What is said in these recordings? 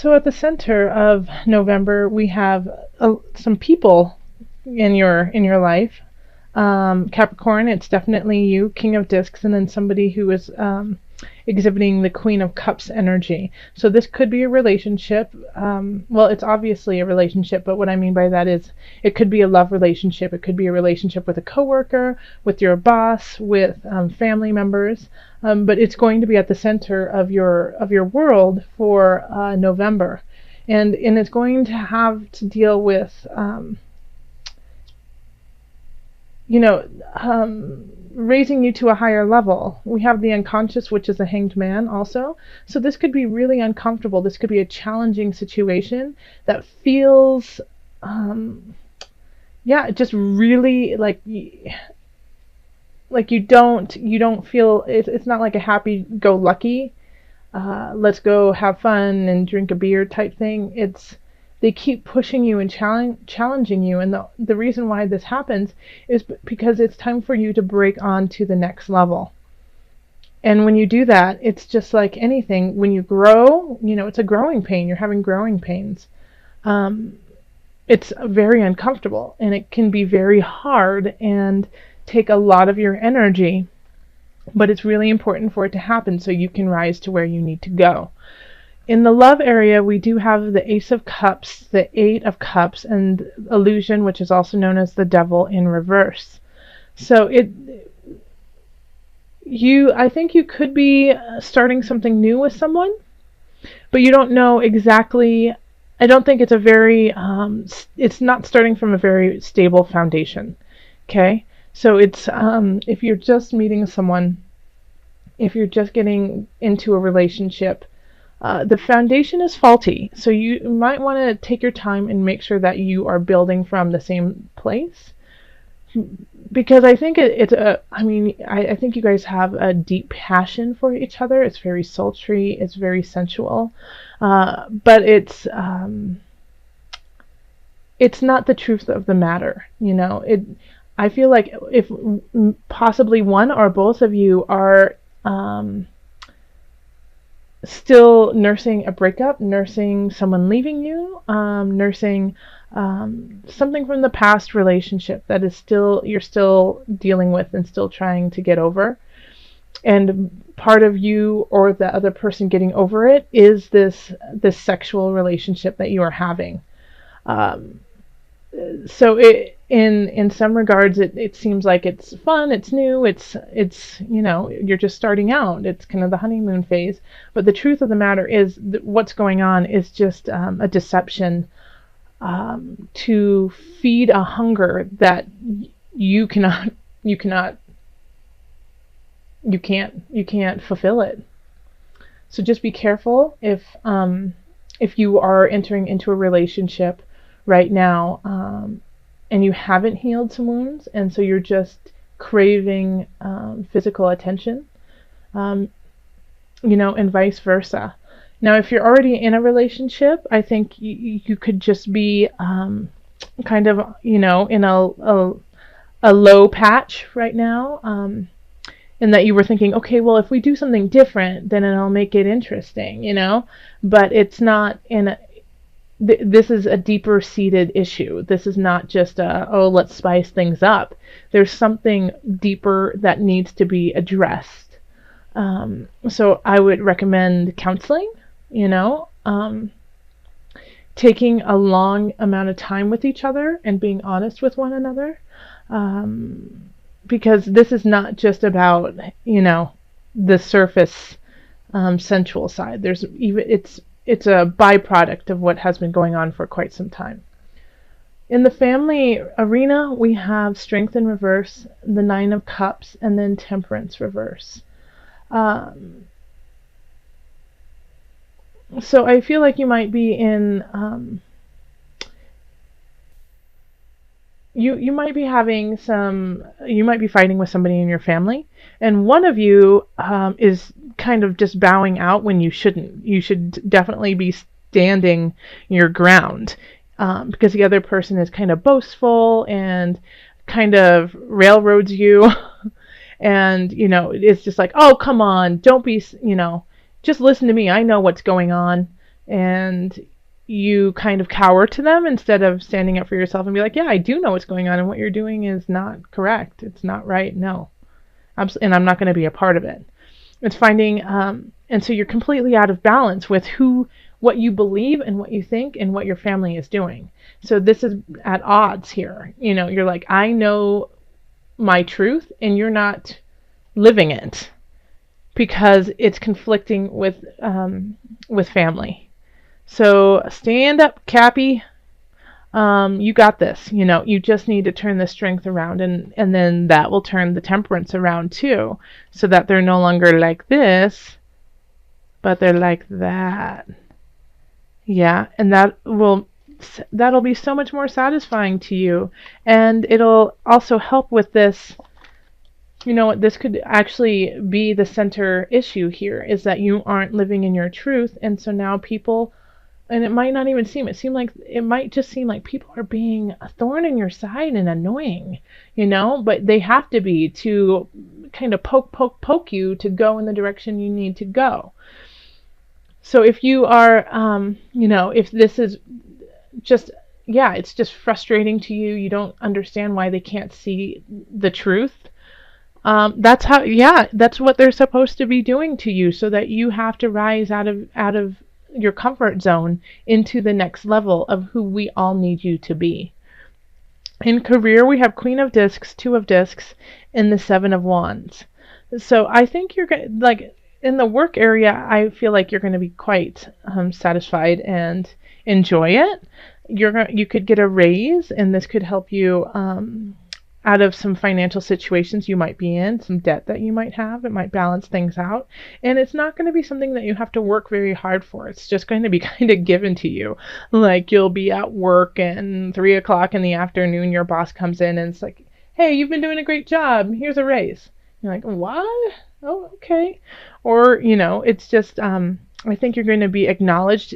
So at the center of November, we have some people in your life. Capricorn, it's definitely you, King of Discs, and then somebody who is exhibiting the Queen of Cups energy. So this could be a relationship. Well, it's obviously a relationship, but what I mean by that is it could be a love relationship. It could be a relationship with a coworker, with your boss, with family members. But it's going to be at the center of your world for November, and it's going to have to deal with you know, raising you to a higher level. We have the unconscious, which is the hanged man also. So this could be really uncomfortable. This could be a challenging situation that feels, yeah, just really like you don't feel, it's not like a happy-go-lucky, let's go have fun and drink a beer type thing. They keep pushing you and challenging you, and the reason why this happens is because it's time for you to break on to the next level. And when you do that, it's just like anything. When you grow, it's a growing pain. You're having growing pains. It's very uncomfortable, and it can be very hard and take a lot of your energy, but it's really important for it to happen so you can rise to where you need to go. In the love area, we do have the Ace of Cups, the Eight of Cups, and Illusion, which is also known as the Devil, in reverse. So I think you could be starting something new with someone, but you don't know exactly. I don't think it's it's not starting from a very stable foundation. Okay, so it's if you're just meeting someone, if you're just getting into a relationship. The foundation is faulty, so you might want to take your time and make sure that you are building from the same place. Because I think I think you guys have a deep passion for each other. It's very sultry, it's very sensual, but it's not the truth of the matter. I feel like if possibly one or both of you are still nursing a breakup, nursing someone leaving you, nursing something from the past relationship that you're still dealing with and still trying to get over. And part of you or the other person getting over it is this sexual relationship that you are having. So in some regards it seems like it's fun, it's new, it's you're just starting out, it's kind of the honeymoon phase, but the truth of the matter is that what's going on is just a deception to feed a hunger that you can't fulfill it. So just be careful if you are entering into a relationship right now, and you haven't healed some wounds, and so you're just craving physical attention, and vice versa. Now, if you're already in a relationship, I think you could just be kind of, in a low patch right now, and that you were thinking, okay, well, if we do something different, then it'll make it interesting, but it's not this is a deeper seated issue. This is not just let's spice things up. There's something deeper that needs to be addressed. So I would recommend counseling, taking a long amount of time with each other and being honest with one another. Because this is not just about, the surface sensual side. It's a byproduct of what has been going on for quite some time. In the family arena, we have Strength in reverse, the Nine of Cups, and then Temperance reverse. So I feel like you might be in you might be fighting with somebody in your family, and one of you is kind of just bowing out when you shouldn't. You should definitely be standing your ground, because the other person is kind of boastful and kind of railroads you and it's just like, oh, come on, don't be, just listen to me, I know what's going on. and you kind of cower to them instead of standing up for yourself and be like, yeah, I do know what's going on, and what you're doing is not correct. It's not right. No. And I'm not going to be a part of it. It's finding, and so you're completely out of balance with what you believe and what you think and what your family is doing. So this is at odds here. You're like, I know my truth and you're not living it because it's conflicting with family. So stand up, Cappy. You got this. You just need to turn the strength around, and then that will turn the temperance around too, so that they're no longer like this, but they're like that. Yeah, and that'll be so much more satisfying to you, and it'll also help with this. This could actually be the center issue here, is that you aren't living in your truth, and so now people. And it might not even it might just seem like people are being a thorn in your side and annoying, but they have to be to kind of poke you to go in the direction you need to go. So if you are, if this is just, it's just frustrating to you, you don't understand why they can't see the truth. That's what they're supposed to be doing to you, so that you have to rise out of your comfort zone into the next level of who we all need you to be. In career, we have Queen of Discs, Two of Discs, and the Seven of Wands. So I think you're like in the work area, I feel like you're going to be quite satisfied and enjoy it. You could get a raise, and this could help you out of some financial situations you might be in, some debt that you might have. It might balance things out. And it's not going to be something that you have to work very hard for. It's just going to be kind of given to you. Like you'll be at work and 3 o'clock in the afternoon, your boss comes in and it's like, hey, you've been doing a great job. Here's a raise. You're like, what? Oh, okay. Or, it's just, I think you're going to be acknowledged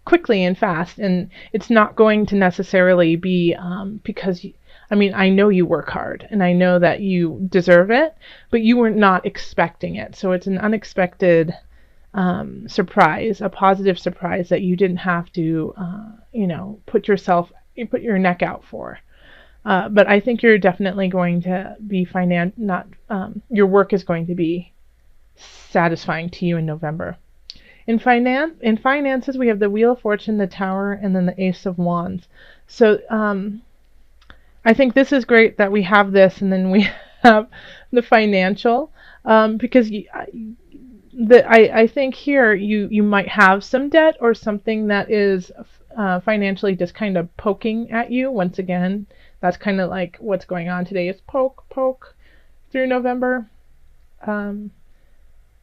quickly and fast. And it's not going to necessarily be because I know you work hard and I know that you deserve it, but you were not expecting it. So it's an unexpected surprise, a positive surprise that you didn't have to, put your neck out for. But I think you're definitely going to be your work is going to be satisfying to you in November. In finances, we have the Wheel of Fortune, the Tower, and then the Ace of Wands. So, I think this is great that we have this, and then we have the financial, because I think here you might have some debt or something that is financially just kind of poking at you. Once again, that's kind of like what's going on today is poke through November.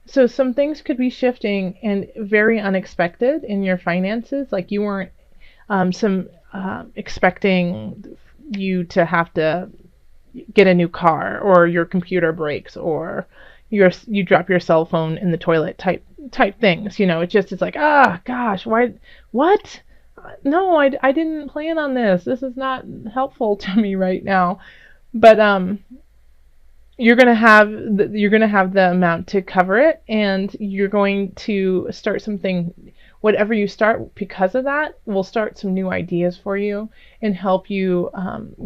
So some things could be shifting and very unexpected in your finances, like you weren't expecting you to have to get a new car, or your computer breaks, or you drop your cell phone in the toilet type things. It's like, gosh, why, what? No, I didn't plan on this. This is not helpful to me right now. But you're gonna have the amount to cover it, and you're going to start something. Whatever you start because of that will start some new ideas for you and help you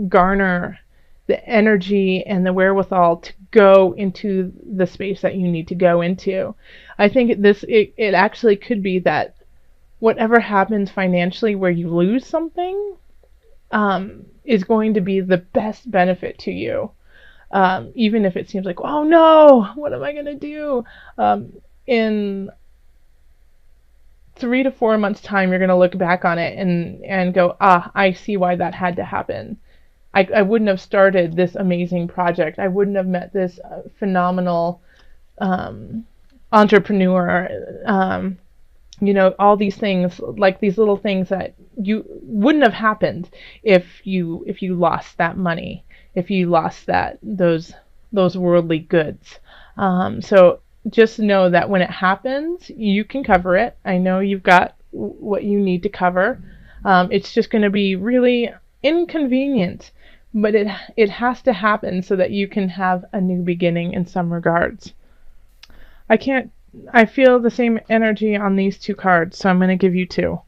garner the energy and the wherewithal to go into the space that you need to go into. I think it actually could be that whatever happens financially where you lose something is going to be the best benefit to you. Even if it seems like, oh no, what am I going to do? In 3 to 4 months time, you're going to look back on it and go, I see why that had to happen. I wouldn't have started this amazing project. I wouldn't have met this phenomenal entrepreneur. All these things, like these little things that you wouldn't have happened if you lost that money, if you lost those worldly goods. So just know that when it happens, you can cover it. I know you've got what you need to cover. It's just going to be really inconvenient, but it has to happen so that you can have a new beginning in some regards. I can't I feel the same energy on these two cards, so I'm going to give you two.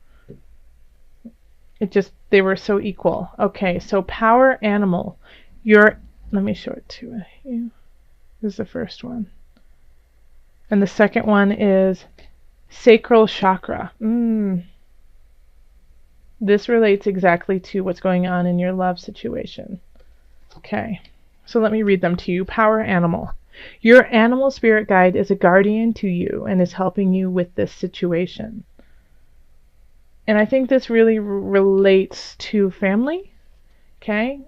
They were so equal. Okay, so power animal. Let me show it to you. This is the first one. And the second one is sacral chakra. This relates exactly to what's going on in your love situation. Okay, so let me read them to you. Power animal. Your animal spirit guide is a guardian to you and is helping you with this situation. And I think this really relates to family. Okay,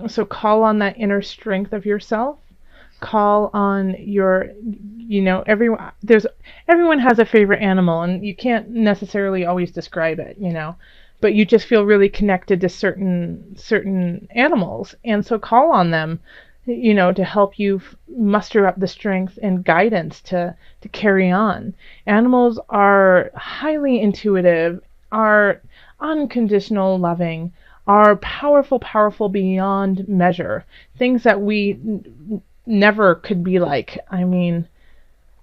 so call on that inner strength of yourself. Call on your, everyone has a favorite animal, and you can't necessarily always describe it, but you just feel really connected to certain animals, and so call on them, to help you muster up the strength and guidance to carry on. Animals are highly intuitive, are unconditional loving, are powerful beyond measure. Things that we never could be like. I mean,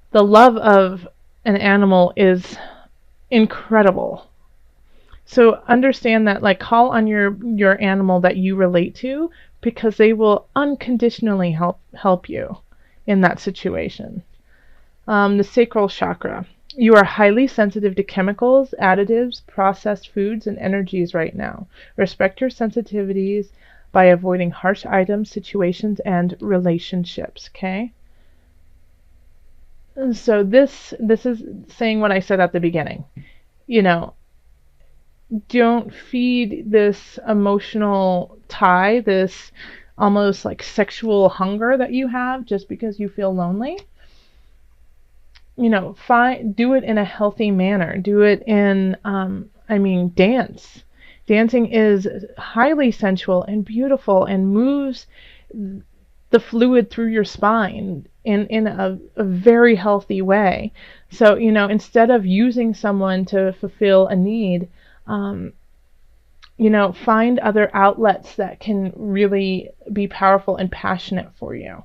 the love of an animal is incredible. So understand that, like, call on your animal that you relate to, because they will unconditionally help you in that situation. The sacral chakra. You are highly sensitive to chemicals, additives, processed foods, and energies right now. Respect your sensitivities by avoiding harsh items, situations, and relationships, okay? So this is saying what I said at the beginning. Don't feed this emotional tie, this almost like sexual hunger that you have just because you feel lonely. Do it in a healthy manner. Do it in, dance. Dancing is highly sensual and beautiful and moves the fluid through your spine in a very healthy way. So, instead of using someone to fulfill a need, find other outlets that can really be powerful and passionate for you.